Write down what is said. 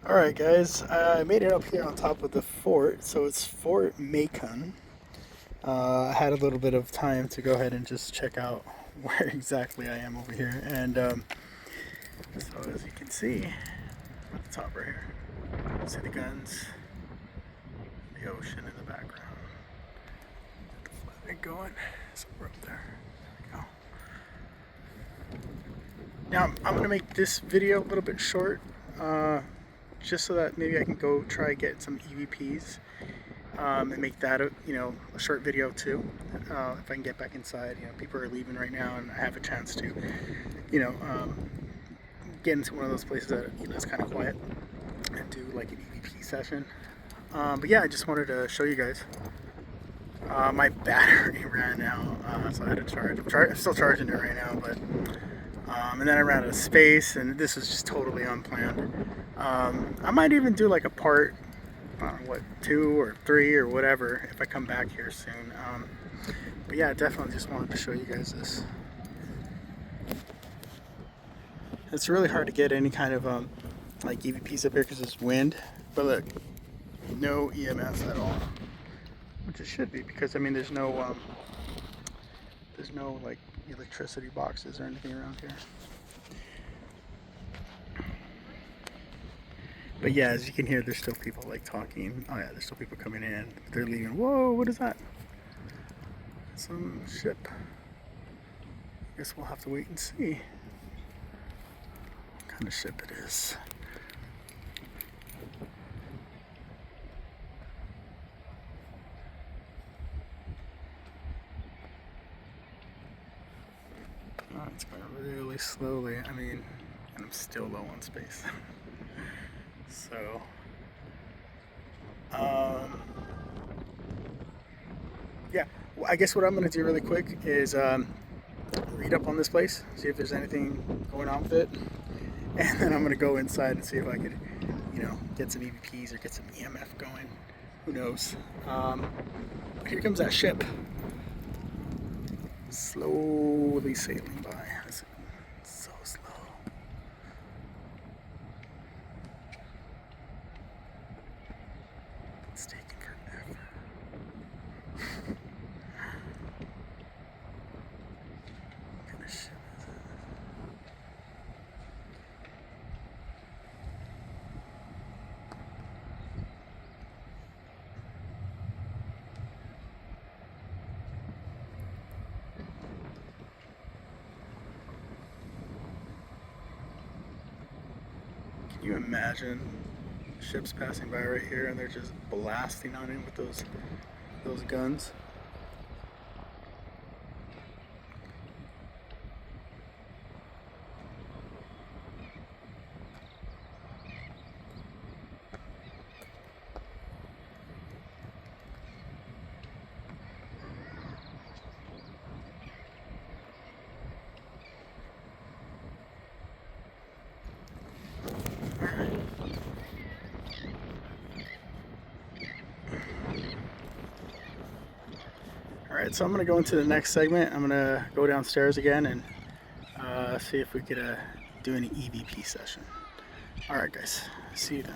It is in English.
Alright guys, I made it up here on top of the fort, so it's Fort Macon. I had a little bit of time to go ahead and just check out where exactly I am over here, and so as you can see at the top right here, see the guns, the ocean in the background, the flag going, so we're up there. There we go. Now I'm going to make this video a little bit short, just so that maybe I can go try get some EVPs and make that a short video too. If I can get back inside, people are leaving right now, and I have a chance to, get into one of those places that is kind of quiet and do like an EVP session. But yeah, I just wanted to show you guys. My battery ran out, so I had to charge. I'm still charging it right now, but and then I ran out of space, and this was just totally unplanned. I might even do like a part, 2 or 3 or whatever if I come back here soon. But yeah, definitely just wanted to show you guys this. It's really hard to get any kind of like EVPs up here because there's wind, but look, no EMF at all, which it should be, because I mean there's no like electricity boxes or anything around here. But yeah, as you can hear, there's still people like talking. Oh yeah, there's still people coming in. They're leaving. Whoa, what is that? Some ship. Guess we'll have to wait and see what kind of ship it is. Oh, it's going really slowly. I mean, and I'm still low on space. So, yeah, well, I guess what I'm going to do really quick is read up on this place, see if there's anything going on with it, and then I'm going to go inside and see if I could, get some EVPs or get some EMF going. Who knows? But here comes that ship, slowly sailing by. It's so slow. It's taking forever. What kind of ship is it? Can you imagine ships passing by right here and they're just blasting on it with those guns? Alright, so I'm going to go into the next segment. I'm going to go downstairs again and see if we could do an EVP session. Alright guys, see you then.